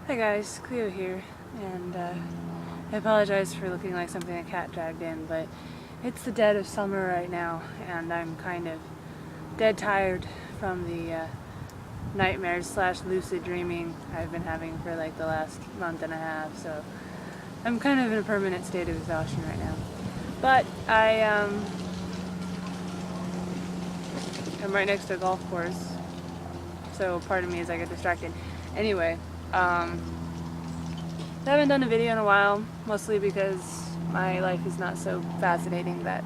Hi guys, Cleo here, and I apologize for looking like something a cat dragged in, but it's the dead of summer right now, and I'm kind of dead tired from the nightmares / lucid dreaming I've been having for like the last month and a half, so I'm kind of in a permanent state of exhaustion right now. But I'm right next to a golf course, so part of me is I get distracted. Anyway, I haven't done a video in a while, mostly because my life is not so fascinating that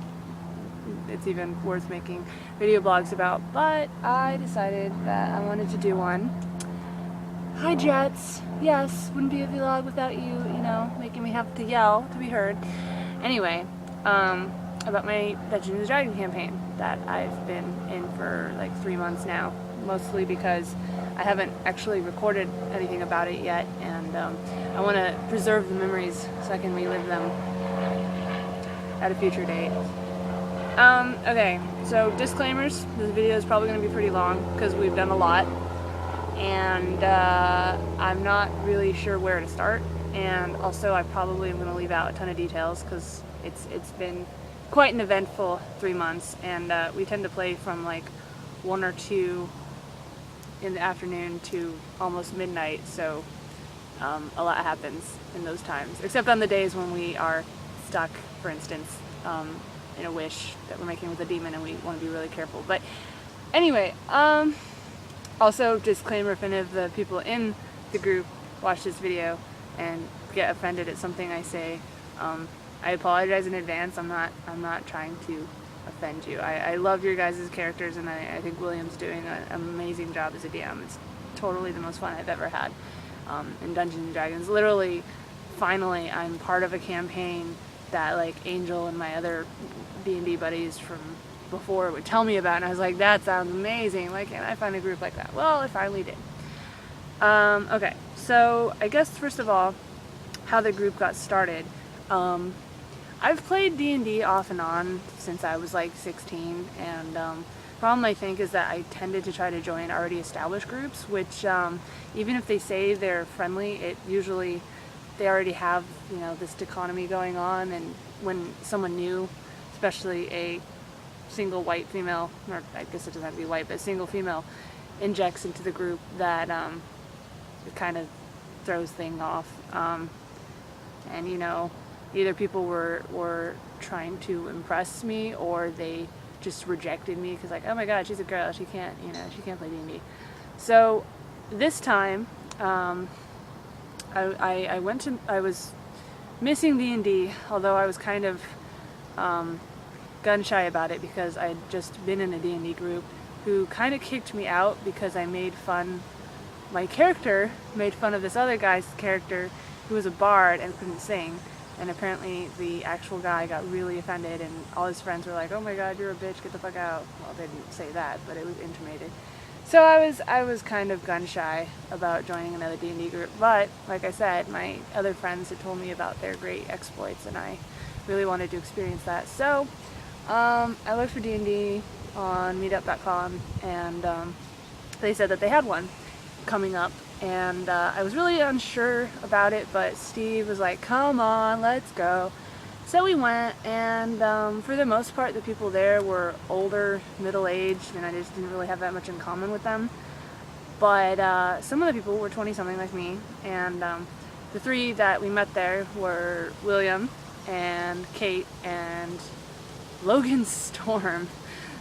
it's even worth making video blogs about, but I decided that I wanted to do one. Hi Jets! Yes, wouldn't be a vlog without you, making me have to yell to be heard. Anyway, about my Dungeons & Dragons campaign that I've been in for like 3 months now, mostly because I haven't actually recorded anything about it yet, and I want to preserve the memories so I can relive them at a future date. Okay, so disclaimers, this video is probably going to be pretty long because we've done a lot, and I'm not really sure where to start, and also I probably am going to leave out a ton of details because it's been quite an eventful 3 months, and we tend to play from like 1 or 2 in the afternoon to almost midnight, so a lot happens in those times, except on the days when we are stuck, for instance, in a wish that we're making with a demon and we want to be really careful. But anyway, also disclaimer, if any of the people in the group watch this video and get offended at something I say, I apologize in advance. I'm not trying to offend you. I love your guys' characters, and I think William's doing an amazing job as a DM. It's totally the most fun I've ever had in Dungeons & Dragons. Literally, finally, I'm part of a campaign that like Angel and my other D&D buddies from before would tell me about, and I was like, that sounds amazing. Why can't I find a group like that? Well, I finally did. Okay, so I guess first of all, how the group got started. I've played D&D off and on since I was like 16, and problem I think is that I tended to try to join already established groups, which even if they say they're friendly, it usually they already have this dichotomy going on, and when someone new, especially a single white female, or I guess it doesn't have to be white, but a single female injects into the group, that it kind of throws things off, and either people were trying to impress me, or they just rejected me because like, oh my god, she's a girl, she can't play D&D. So this time, I was missing D&D, although I was kind of gun shy about it because I'd just been in a D&D group who kind of kicked me out because my character made fun of this other guy's character who was a bard and couldn't sing. And apparently the actual guy got really offended, and all his friends were like, oh my god, you're a bitch, get the fuck out. Well, they didn't say that, but it was intimated. So I was kind of gun shy about joining another D&D group, but like I said, my other friends had told me about their great exploits, and I really wanted to experience that. So I looked for D&D on meetup.com, and they said that they had one coming up, and I was really unsure about it, but Steve was like, come on, let's go. So we went, and for the most part the people there were older, middle-aged, and I just didn't really have that much in common with them. But some of the people were 20-something like me, and the 3 that we met there were William and Kate and Logan Storm.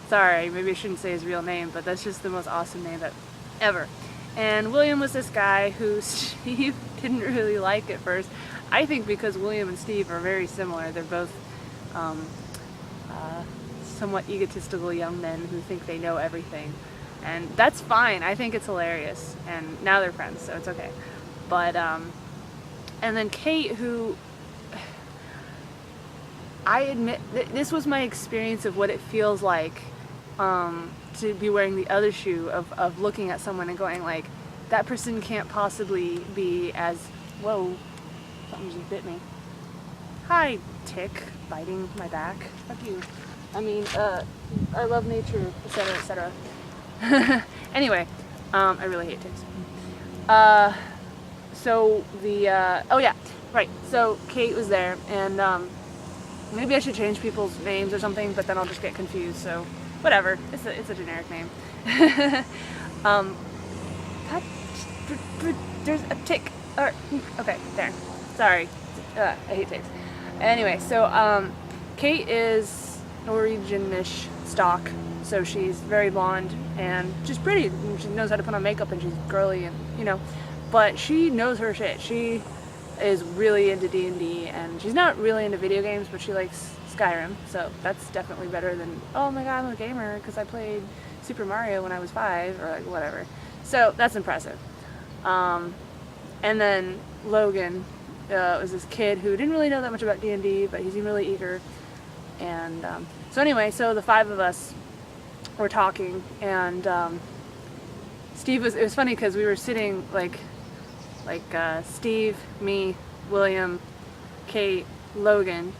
Sorry, maybe I shouldn't say his real name, but that's just the most awesome name ever. And William was this guy who Steve didn't really like at first. I think because William and Steve are very similar. They're both somewhat egotistical young men who think they know everything. And that's fine. I think it's hilarious. And now they're friends, so it's okay. But, and then Kate, who, I admit, this was my experience of what it feels like to be wearing the other shoe of looking at someone and going like, that person can't possibly be as, whoa, something just bit me. Hi, tick, biting my back. Fuck you. I mean, I love nature, etc., etc. Anyway, I really hate ticks. so the, oh yeah, right, so Kate was there, and maybe I should change people's names or something, but then I'll just get confused, so whatever, it's a generic name. um, there's a tick, or, okay, there, sorry, I hate ticks. Anyway, so Kate is Norwegian-ish stock, so she's very blonde, and she's pretty, and she knows how to put on makeup, and she's girly, and, you know, but she knows her shit. She is really into D&D, and she's not really into video games, but she likes Skyrim, so that's definitely better than, oh my god, I'm a gamer because I played Super Mario when I was 5, or like whatever. So that's impressive. And then Logan was this kid who didn't really know that much about D&D, but he seemed really eager. And so anyway, so the 5 of us were talking, and Steve it was funny because we were sitting like Steve, me, William, Kate, Logan,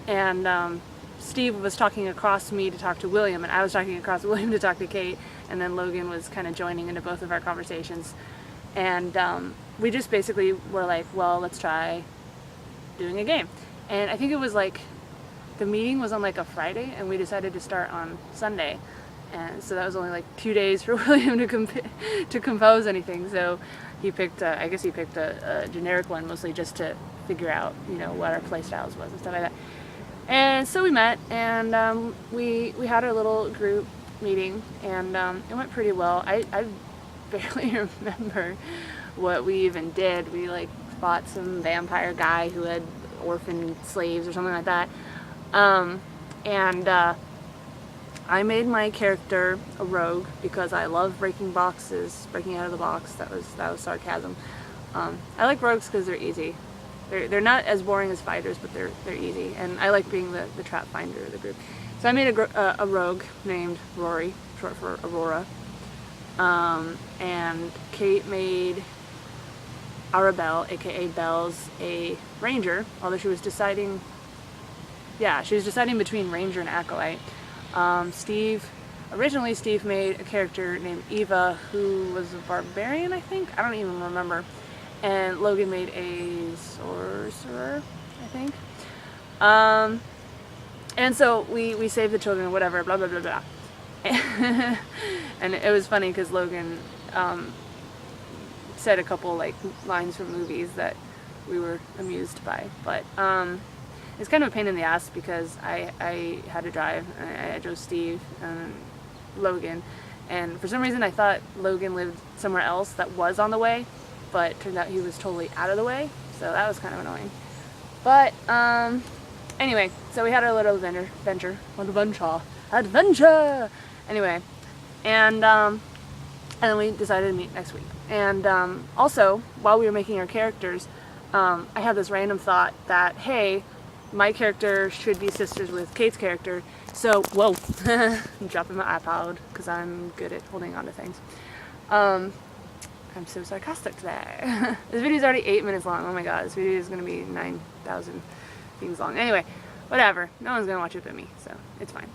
and Steve was talking across me to talk to William, and I was talking across William to talk to Kate, and then Logan was kind of joining into both of our conversations. And we just basically were like, well, let's try doing a game. And I think it was like, the meeting was on like a Friday, and we decided to start on Sunday. And so that was only like 2 days for William to compose anything. So he picked, I guess he picked a generic one, mostly just to figure out, you know, what our play styles was and stuff like that. And so we met, and we had our little group meeting, and it went pretty well. I barely remember what we even did. We like fought some vampire guy who had orphaned slaves or something like that. I made my character a rogue because I love breaking boxes, breaking out of the box. That was sarcasm. I like rogues because they're easy. They're not as boring as fighters, but they're easy, and I like being the trap finder of the group. So I made a rogue named Rory, short for Aurora. And Kate made Arabelle, aka Bells, a ranger, although she was deciding between ranger and acolyte. Originally Steve made a character named Eva, who was a barbarian, I think? I don't even remember. And Logan made a sorcerer, I think. And so we saved the children, whatever, blah, blah, blah, blah. And it was funny because Logan said a couple like lines from movies that we were amused by, but it's kind of a pain in the ass because I had to drive, and I drove Steve and Logan, and for some reason I thought Logan lived somewhere else that was on the way, but it turned out he was totally out of the way, so that was kind of annoying. But anyway, so we had our little adventure. Anyway, and then we decided to meet next week. And also, while we were making our characters, I had this random thought that, hey, my character should be sisters with Kate's character. So, whoa, I'm dropping my iPod because I'm good at holding on to things. I'm so sarcastic today. This video is already 8 minutes long. Oh my god, this video is going to be 9,000 things long. Anyway, whatever. No one's going to watch it but me, so it's fine.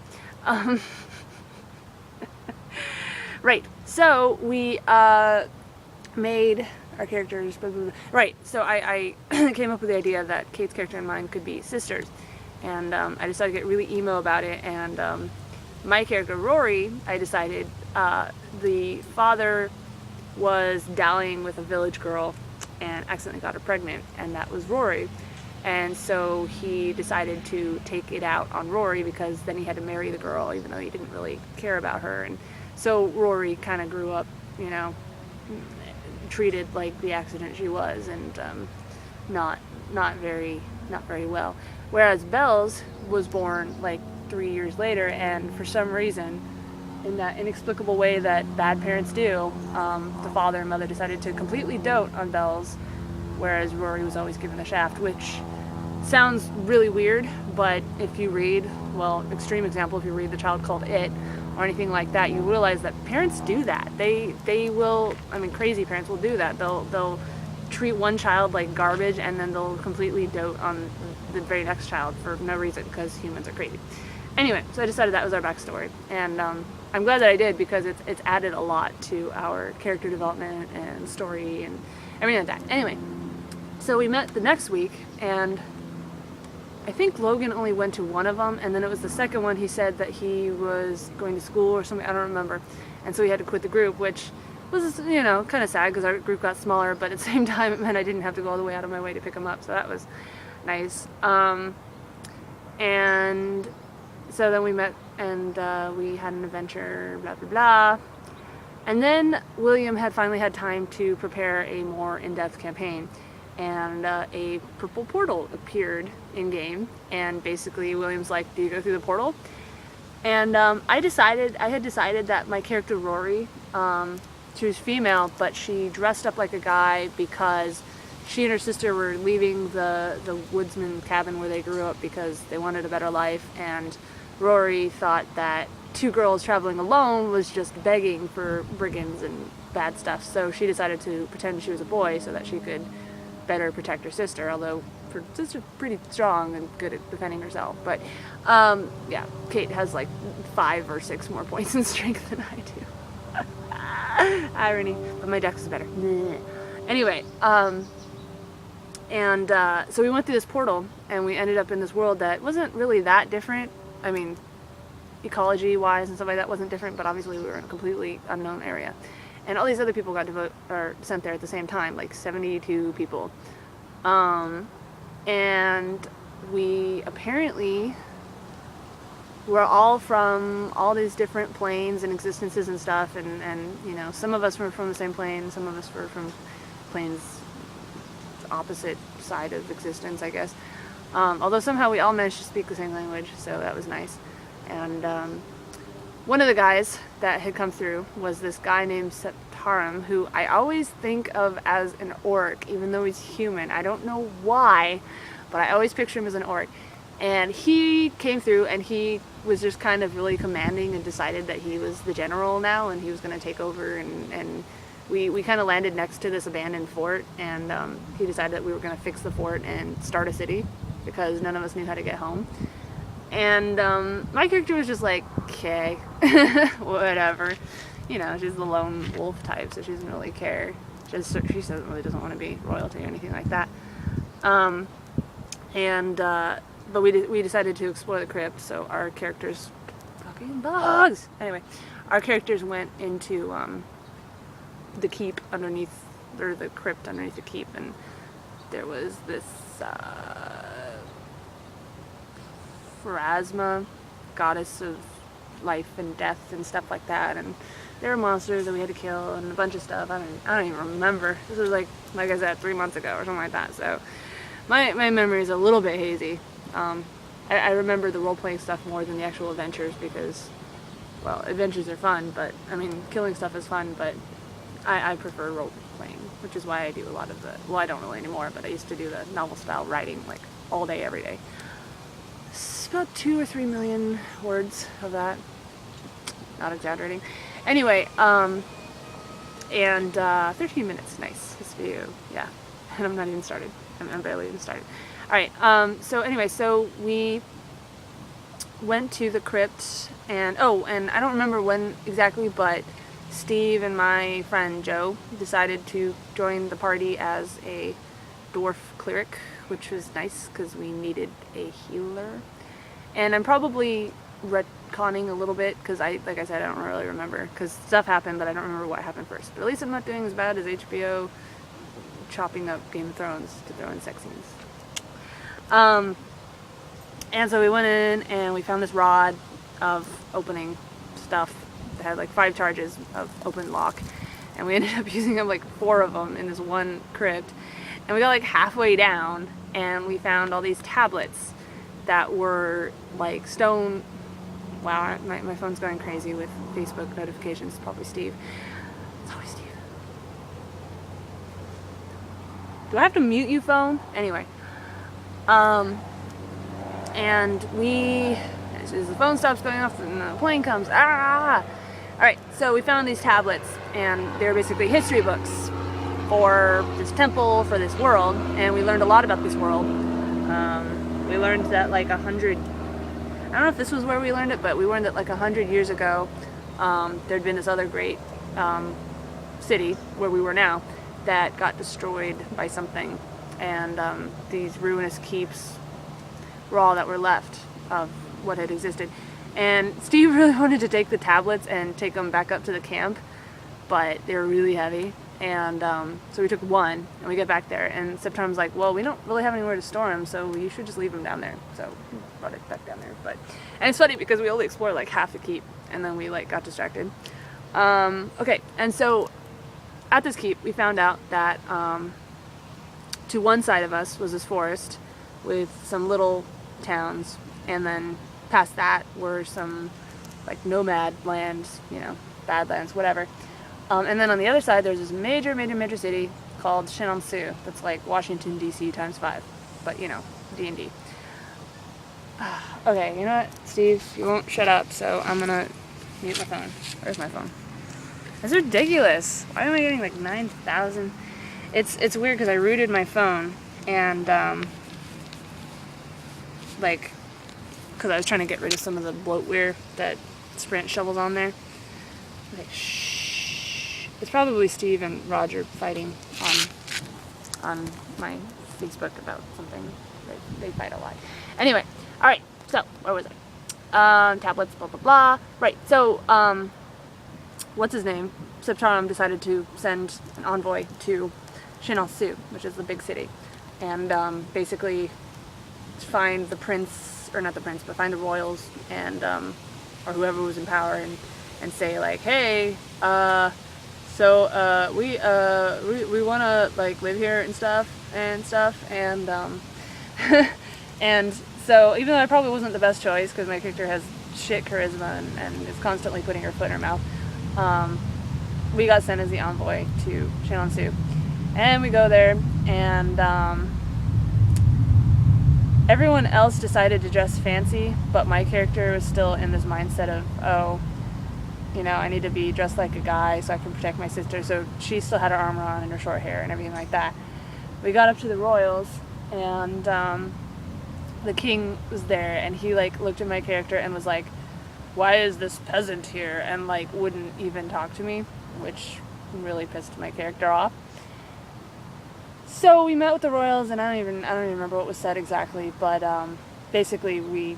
Right, so we made our characters, blah, blah, blah. Right, so I came up with the idea that Kate's character and mine could be sisters, and I decided to get really emo about it, and my character Rory, I decided the father was dallying with a village girl and accidentally got her pregnant, and that was Rory. And so he decided to take it out on Rory because then he had to marry the girl even though he didn't really care about her. And so Rory kind of grew up, you know, treated like the accident she was, and not very well. Whereas Bells was born like 3 years later, and for some reason, in that inexplicable way that bad parents do, the father and mother decided to completely dote on Bells, whereas Rory was always given the shaft, which sounds really weird, but if you read, well, extreme example, if you read The Child Called It, or anything like that, you realize that parents do that. They will, I mean, crazy parents will do that. They'll treat one child like garbage, and then they'll completely dote on the very next child for no reason, because humans are crazy. Anyway, so I decided that was our backstory, and I'm glad that I did, because it's added a lot to our character development and story and everything like that. Anyway, so we met the next week, and I think Logan only went to one of them, and then it was the second one he said that he was going to school or something, I don't remember, and so he had to quit the group, which was, you know, kind of sad because our group got smaller, but at the same time it meant I didn't have to go all the way out of my way to pick him up, so that was nice. And so then we met, and we had an adventure, blah blah blah, and then William had finally had time to prepare a more in-depth campaign, and a purple portal appeared in game, and basically William's like, do you go through the portal? And I had decided that my character Rory, she was female, but she dressed up like a guy because she and her sister were leaving the woodsman cabin where they grew up because they wanted a better life, and Rory thought that two girls traveling alone was just begging for brigands and bad stuff, so she decided to pretend she was a boy so that she could better protect her sister, although her sister's pretty strong and good at defending herself. But yeah, Kate has like 5 or 6 more points in strength than I do. Irony, but my dex is better. Anyway, so we went through this portal, and we ended up in this world that wasn't really that different. I mean, ecology-wise and stuff like that wasn't different, but obviously we were in a completely unknown area. And all these other people got to vote, or sent there at the same time, like 72 people. And we apparently were all from all these different planes and existences and stuff, and you know, some of us were from the same plane, some of us were from planes opposite side of existence, I guess. Although somehow we all managed to speak the same language, so that was nice. And one of the guys that had come through was this guy named Septarum, who I always think of as an orc, even though he's human. I don't know why, but I always picture him as an orc. And he came through, and he was just kind of really commanding and decided that he was the general now, and he was going to take over, and we kind of landed next to this abandoned fort, and he decided that we were going to fix the fort and start a city, because none of us knew how to get home. And my character was just like, okay, whatever. You know, she's the lone wolf type, so she doesn't really care. She really doesn't want to be royalty or anything like that. But we decided to explore the crypt, so our characters, fucking bugs! Anyway, our characters went into the keep underneath, or the crypt underneath the keep, and there was this Pharasma, goddess of life and death and stuff like that, and there were monsters that we had to kill and a bunch of stuff. I don't even remember. This was like I said, 3 months ago or something like that, so my memory is a little bit hazy. I remember the role-playing stuff more than the actual adventures because, well, adventures are fun, but, I mean, killing stuff is fun, but I prefer role-playing, which is why I do a lot of well, I don't really anymore, but I used to do the novel-style writing, like, all day, every day. It's about 2 or 3 million words of that. Not exaggerating. Anyway, 13 minutes, nice. This view, yeah. And I'm not even started. I'm barely even started. Alright, so anyway, so we went to the crypt, and I don't remember when exactly, but Steve and my friend Joe decided to join the party as a dwarf cleric, which was nice because we needed a healer. And I'm probably retconning a little bit because like I said, I don't really remember because stuff happened, but I don't remember what happened first. But at least I'm not doing as bad as HBO chopping up Game of Thrones to throw in sex scenes. And so we went in and we found this rod of opening stuff that had like 5 charges of open lock, and we ended up using like 4 of them in this one crypt, and we got like halfway down and we found all these tablets that were like stone. Wow, my phone's going crazy with Facebook notifications. It's probably Steve. It's always Steve. Do I have to mute you, phone? Anyway. And as the phone stops going off and the plane comes, Alright, so we found these tablets, and they're basically history books for this temple, for this world, and we learned a lot about this world. We learned that like I don't know if this was where we learned it, but we learned that like 100 years ago, there'd been this other great city where we were now that got destroyed by something, and these ruinous keeps were all that were left of what had existed. And Steve really wanted to take the tablets and take them back up to the camp, but they were really heavy, and so we took one, and we get back there, and September's like, well, we don't really have anywhere to store them, so you should just leave them down there. So we brought it back down there. And it's funny because we only explored like half the keep, and then we like got distracted. Okay, and so at this keep, we found out that to one side of us was this forest with some little towns, and then past that were some like nomad lands, you know, badlands, whatever. And then on the other side, there's this major city called Chenonceau. That's like Washington, D.C. times 5, but you know, D&D. Okay, you know what, Steve, you won't shut up, so I'm gonna mute my phone. Where's my phone? That's ridiculous. Why am I getting like 9,000? It's weird because I rooted my phone, and like, because I was trying to get rid of some of the bloatware that Sprint shovels on there. Like, shh. It's probably Steve and Roger fighting on my Facebook about something. They fight a lot. Anyway, all right. So where was I? Tablets, blah blah blah. Right. So what's his name? Septarum decided to send an envoy to Chenonceau, which is the big city, and basically find the prince, or not the prince, but find the royals and or whoever was in power, and say like, hey, so we want to like live here and stuff, and and so even though I probably wasn't the best choice because my character has shit charisma and is constantly putting her foot in her mouth, we got sent as the envoy to Chenonceau, and we go there, and everyone else decided to dress fancy, but my character was still in this mindset of, oh, you know, I need to be dressed like a guy so I can protect my sister. So she still had her armor on and her short hair and everything like that. We got up to the royals, and the king was there, and he like looked at my character and was like, why is this peasant here? And like wouldn't even talk to me, which really pissed my character off. So we met with the royals, and I don't even remember what was said exactly, but basically we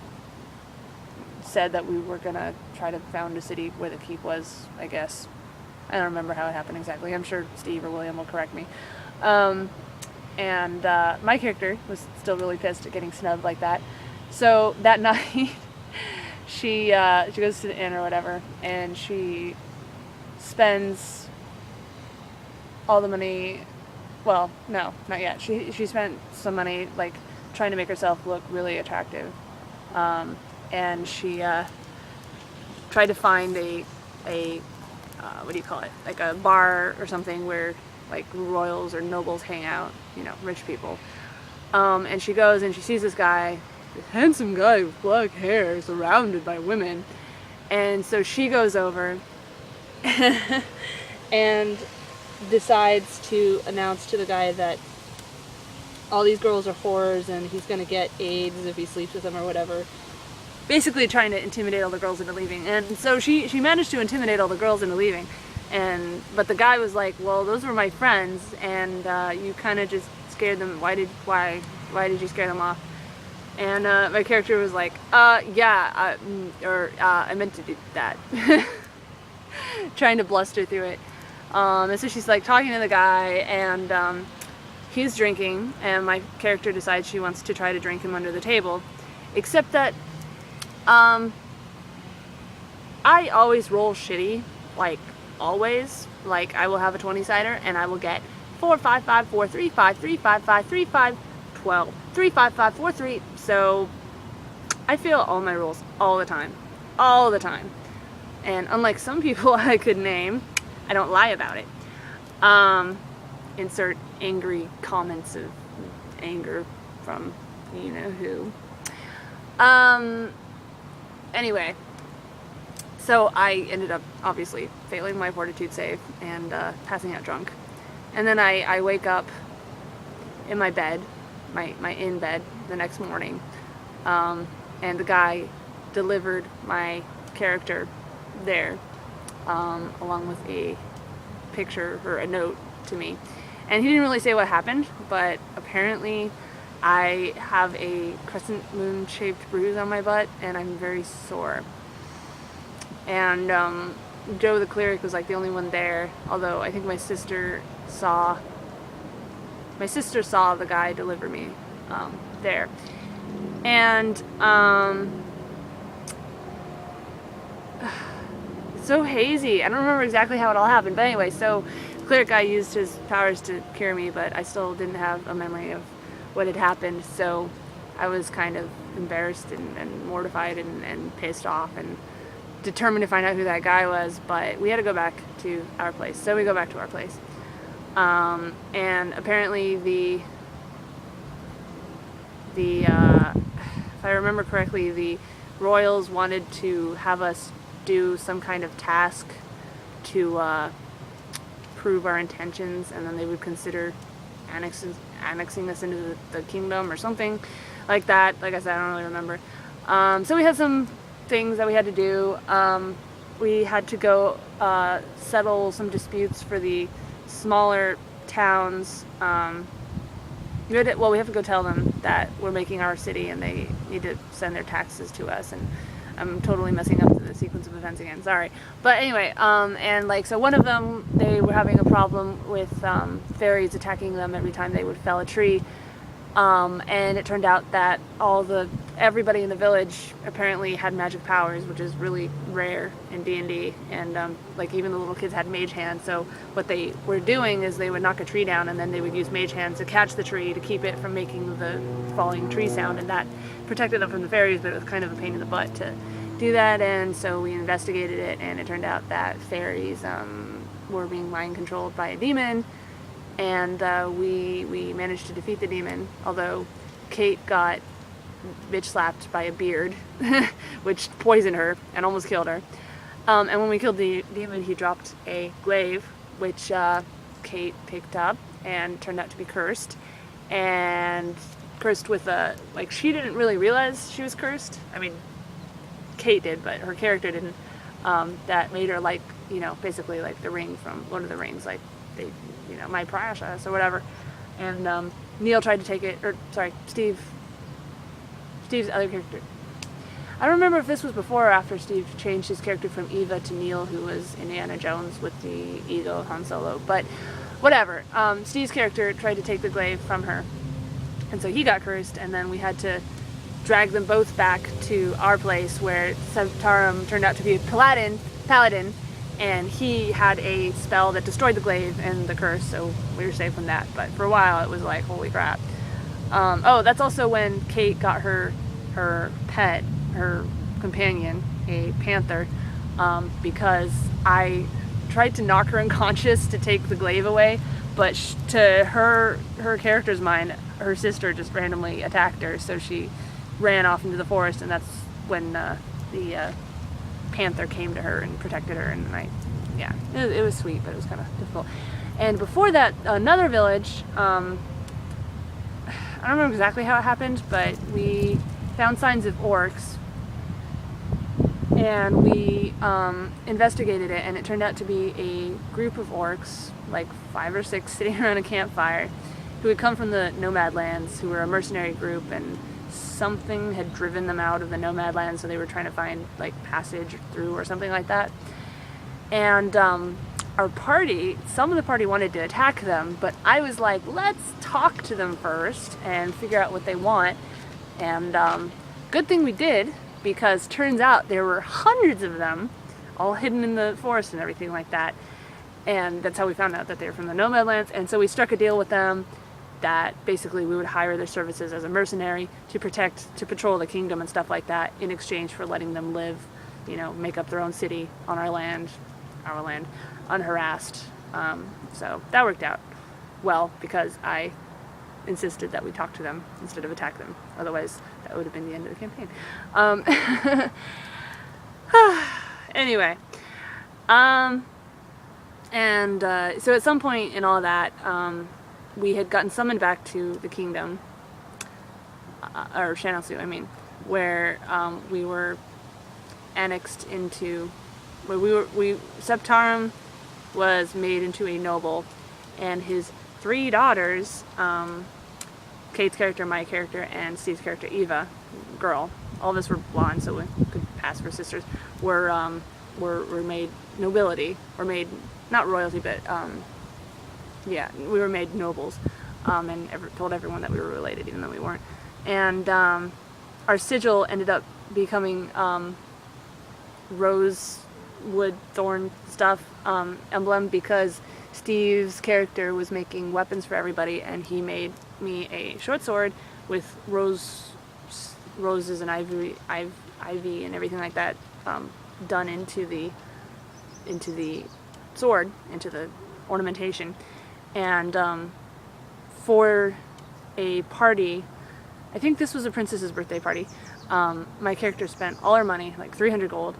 said that we were gonna try to found a city where the keep was, I guess. I don't remember how it happened exactly. I'm sure Steve or William will correct me. And my character was still really pissed at getting snubbed like that. So that night, she goes to the inn or whatever, and she spends all the money. Well, no, not yet. She spent some money like trying to make herself look really attractive, and she tried to find a what do you call it? Like a bar or something where like royals or nobles hang out, you know, rich people. And she goes and she sees this guy, this handsome guy with black hair, surrounded by women, and so she goes over and decides to announce to the guy that all these girls are whores and he's gonna get AIDS if he sleeps with them or whatever. Basically trying to intimidate all the girls into leaving. And so she managed to intimidate all the girls into leaving. But the guy was like, well, those were my friends, and you kind of just scared them. Why did you scare them off? And my character was like, yeah, I meant to do that. Trying to bluster through it. And so she's like talking to the guy, and he's drinking, and my character decides she wants to try to drink him under the table. Except that I always roll shitty, like always. Like I will have a 20-sider and I will get 4, 5, 5, 4, 3, 5, 3, 5, 5, 3, 5, 12, 3, 5, 5, 4, 3. So I fail all my rolls all the time. All the time. And unlike some people I could name, I don't lie about it. Insert angry comments of anger from you know who. Anyway, so I ended up obviously failing my fortitude save and passing out drunk. And then I wake up in my bed, my inn bed, the next morning, and the guy delivered my character there, along with a picture or a note to me. And he didn't really say what happened, but apparently I have a crescent moon shaped bruise on my butt and I'm very sore. And Joe the cleric was like the only one there, although I think my sister saw the guy deliver me there. And it's so hazy. I don't remember exactly how it all happened, but anyway, so the cleric guy used his powers to cure me, but I still didn't have a memory of what had happened, so I was kind of embarrassed and mortified and pissed off and determined to find out who that guy was, but we had to go back to our place. So we go back to our place. And apparently if I remember correctly, the royals wanted to have us do some kind of task to prove our intentions, and then they would consider annexing us into the kingdom or something like that. Like I said, I don't really remember. So we had some things that we had to do. We had to go settle some disputes for the smaller towns. We have to go tell them that we're making our city and they need to send their taxes to us. And I'm totally messing up the sequence of events again, sorry. But anyway, and like, so one of them, they were having a problem with fairies attacking them every time they would fell a tree. And it turned out that everybody in the village apparently had magic powers, which is really rare in D&D, and like even the little kids had mage hands. So what they were doing is they would knock a tree down and then they would use mage hands to catch the tree to keep it from making the falling tree sound, and that protected them from the fairies, but it was kind of a pain in the butt to do that. And so we investigated it, and it turned out that fairies were being mind controlled by a demon. And we managed to defeat the demon, although Kate got bitch slapped by a beard, which poisoned her and almost killed her. And when we killed the demon, he dropped a glaive, which Kate picked up and turned out to be cursed. And cursed with like, she didn't really realize she was cursed. I mean, Kate did, but her character didn't. That made her like, basically like the ring from Lord of the Rings, like they, my precious or whatever. And Neil tried to take it, or sorry, Steve's other character. I don't remember if this was before or after Steve changed his character from Eva to Neil, who was Indiana Jones with the ego of Han Solo, but whatever. Steve's character tried to take the glaive from her, and so he got cursed, and then we had to drag them both back to our place, where Savtarum turned out to be a paladin, and he had a spell that destroyed the glaive and the curse, so we were safe from that. But for a while it was like, holy crap. Oh, that's also when Kate got her pet, her companion, a panther, because I tried to knock her unconscious to take the glaive away, but to her character's mind, her sister just randomly attacked her, so she ran off into the forest, and that's when the panther came to her and protected her. And it was sweet, but it was kind of difficult. And before that, another village, I don't remember exactly how it happened, but we found signs of orcs, and we investigated it, and it turned out to be a group of orcs, like 5 or 6, sitting around a campfire, who had come from the Nomad Lands, who were a mercenary group, and something had driven them out of the Nomad Lands, so they were trying to find like passage through or something like that. And our party, some of the party wanted to attack them, but I was like, let's talk to them first and figure out what they want. And good thing we did, because turns out there were hundreds of them, all hidden in the forest and everything like that. And that's how we found out that they were from the Nomad Lands. And so we struck a deal with them that basically we would hire their services as a mercenary to patrol the kingdom and stuff like that, in exchange for letting them live, make up their own city on our land, unharassed. So that worked out well, because I insisted that we talk to them instead of attack them. Otherwise, that would have been the end of the campaign. Anyway, so at some point in all that, we had gotten summoned back to the kingdom, or Shannosu, where we were annexed into, Septarum was made into a noble, and his 3 daughters, Kate's character, my character, and Steve's character, Eva, girl, all of us were blonde, so we could pass for sisters, were made nobility, or made, not royalty, but, yeah, we were made nobles, and told everyone that we were related, even though we weren't. And our sigil ended up becoming rosewood thorn stuff emblem, because Steve's character was making weapons for everybody, and he made me a short sword with roses and ivy and everything like that done into the sword, into the ornamentation. And for a party, I think this was a princess's birthday party, my character spent all her money, like 300 gold.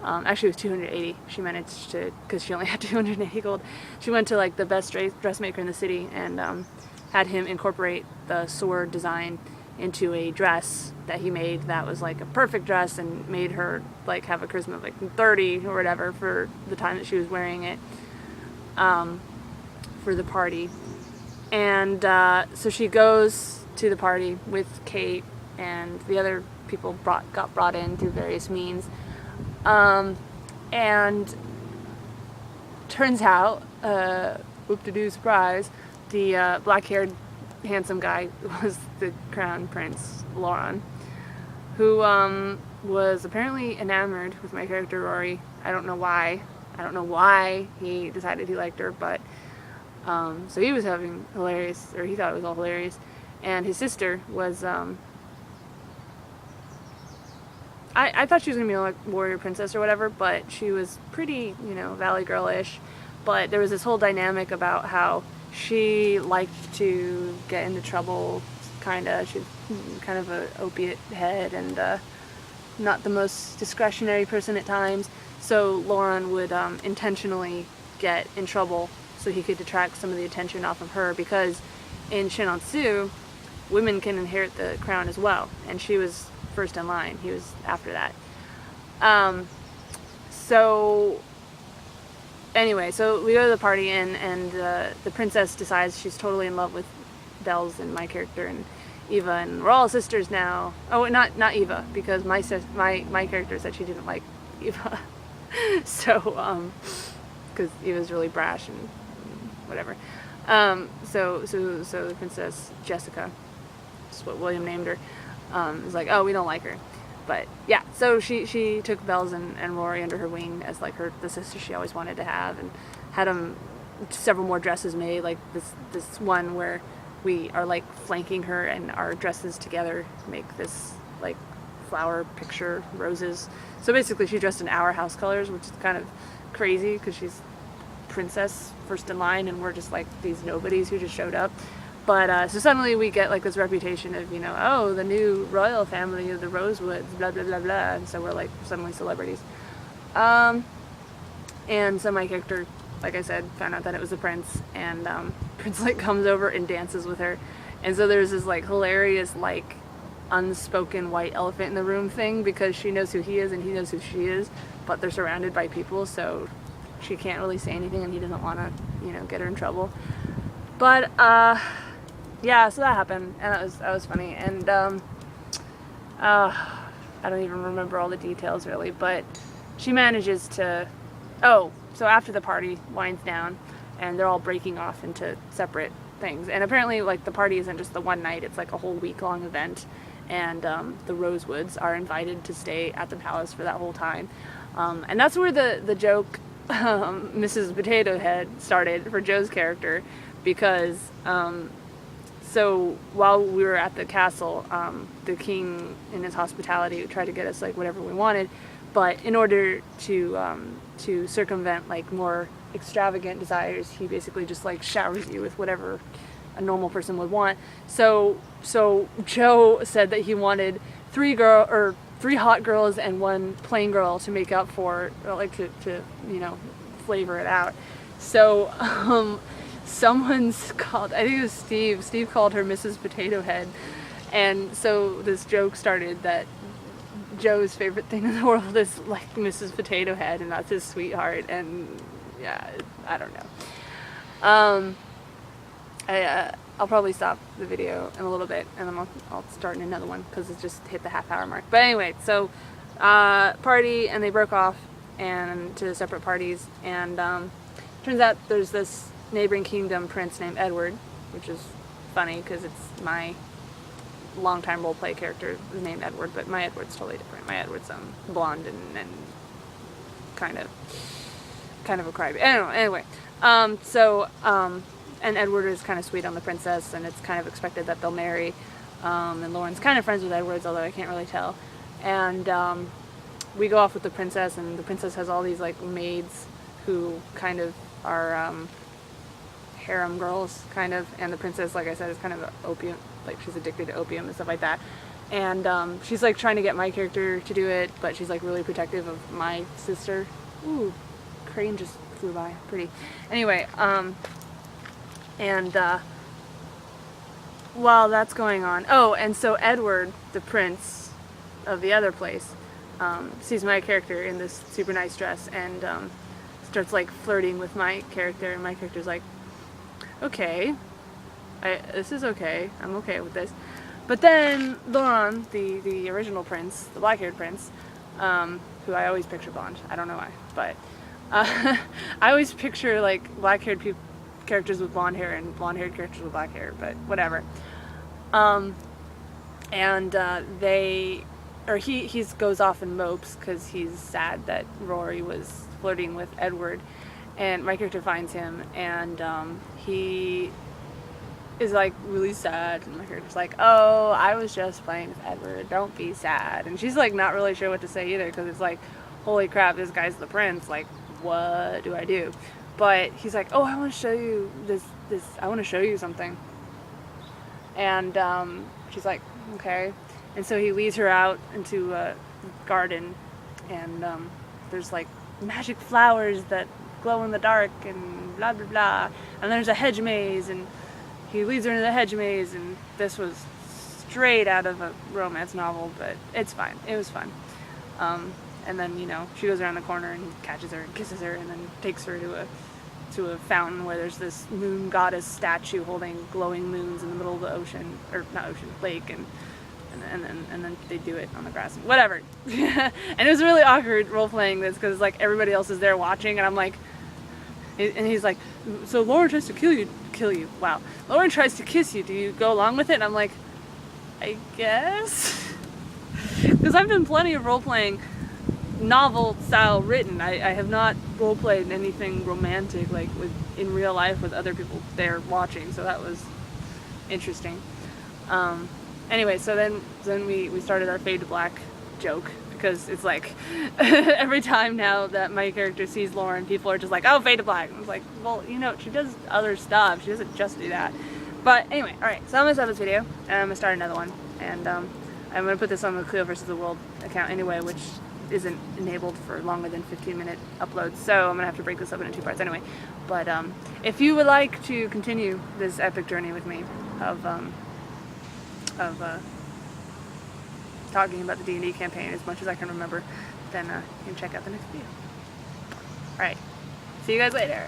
Actually, it was 280. She managed to, because she only had 280 gold. She went to like the best dressmaker in the city and had him incorporate the sword design into a dress that he made that was like a perfect dress, and made her like have a charisma of like 30 or whatever for the time that she was wearing it for the party. And so she goes to the party with Kate, and the other people got brought in through various means. And turns out, whoop-de-doo surprise, the black-haired handsome guy was the crown prince, Lauren, who was apparently enamored with my character, Rory. I don't know why. I don't know why he decided he liked her, but so he was having hilarious, or he thought it was all hilarious. And his sister was, I thought she was going to be like warrior princess or whatever, but she was pretty, you know, valley girl-ish. But there was this whole dynamic about how she liked to get into trouble, kinda. She's kind of an opiate head, and not the most discretionary person at times. So Lauren would intentionally get in trouble so he could detract some of the attention off of her, because in Shinonsu, women can inherit the crown as well, and she was first in line. He was after that. So anyway, so we go to the party, and the princess decides she's totally in love with Bells and my character and Eva, and we're all sisters now. Oh, not Eva, because my character said she didn't like Eva. So because Eva's really brash and whatever. So the princess Jessica, that's what William named her, is like, oh, we don't like her. But yeah, so she took Bells and Rory under her wing as like the sister she always wanted to have, and had them several more dresses made, like this one where we are like flanking her, and our dresses together make this like flower picture, roses. So basically she's dressed in our house colors, which is kind of crazy because she's princess first in line, and we're just like these nobodies who just showed up. But so suddenly we get like this reputation of, you know, oh, the new royal family of the Rosewoods, blah blah blah blah, and so we're like suddenly celebrities. And so my character, like I said, found out that it was the prince, and Prince like comes over and dances with her, and so there's this like hilarious like unspoken white elephant in the room thing, because she knows who he is and he knows who she is, but they're surrounded by people, so she can't really say anything, and he doesn't want to, you know, get her in trouble. But yeah, so that happened, and that was funny, and I don't even remember all the details really, but she manages to, oh, so after the party winds down, and they're all breaking off into separate things, and apparently like the party isn't just the one night, it's like a whole week-long event, and the Rosewoods are invited to stay at the palace for that whole time, and that's where the joke Mrs. Potato Head started for Joe's character, because so while we were at the castle, the king in his hospitality tried to get us like whatever we wanted, but in order to circumvent like more extravagant desires, he basically just like showers you with whatever a normal person would want. So Joe said that he wanted three hot girls and one plain girl to make up for, or like to you know, flavor it out. So someone's called, I think it was Steve called her Mrs. Potato Head, and so this joke started that Joe's favorite thing in the world is like Mrs. Potato Head, and that's his sweetheart, and yeah, I don't know. I'll probably stop the video in a little bit, and then I'll start another one because it just hit the half-hour mark. But anyway, so party, and they broke off and to separate parties, and turns out there's this neighboring kingdom prince named Edward, which is funny because it's my longtime roleplay character is named Edward, but my Edward's totally different. My Edward's blonde and kind of a crybaby. Anyway, and Edward is kind of sweet on the princess, and it's kind of expected that they'll marry. And Lauren's kind of friends with Edward's, although I can't really tell. And we go off with the princess, and the princess has all these like maids who kind of are harem girls, kind of. And the princess, like I said, is kind of an opium, like she's addicted to opium and stuff like that. And she's like trying to get my character to do it, but she's like really protective of my sister. Ooh, crane just flew by, pretty. Anyway, and while that's going on, oh, and so Edward, the prince of the other place, sees my character in this super nice dress, and starts like flirting with my character, and my character's like, okay, this is okay, I'm okay with this. But then Laurent, the original prince, the black-haired prince, who I always picture blonde, I don't know why, but I always picture like black-haired characters with blonde hair and blonde-haired characters with black hair, but whatever. He goes off and mopes because he's sad that Rory was flirting with Edward, and my character finds him, and he is like really sad, and my character's like, oh, I was just playing with Edward, don't be sad. And she's like not really sure what to say either, because it's like, holy crap, this guy's the prince, like what do I do? But he's like, oh, I want to show you I want to show you something. And she's like, okay. And so he leads her out into a garden, and there's like magic flowers that glow in the dark and blah blah blah. And there's a hedge maze, and he leads her into the hedge maze, and this was straight out of a romance novel, but it's fine. It was fun. And then, you know, she goes around the corner and he catches her and kisses her, and then takes her to a fountain where there's this moon goddess statue holding glowing moons in the middle of the ocean, or not ocean, lake, and then they do it on the grass, whatever. And it was really awkward role playing this because like everybody else is there watching, and I'm like, and he's like, so Lauren tries to kill you. Wow. Lauren tries to kiss you. Do you go along with it? And I'm like, I guess, because I've done plenty of role playing, novel style written. I have not role played anything romantic like in real life with other people there watching, so that was interesting. Anyway, so then we started our fade to black joke, because it's like every time now that my character sees Lauren, people are just like, oh, fade to black. And I was like, well, you know, she does other stuff, she doesn't just do that. But anyway, alright, so I'm gonna stop this video and I'm gonna start another one, and I'm gonna put this on the Cleo vs. the World account anyway, which isn't enabled for longer than 15-minute uploads, so I'm gonna have to break this up into 2 parts anyway. But if you would like to continue this epic journey with me of talking about the D&D campaign as much as I can remember, then you can check out the next video. Alright, see you guys later.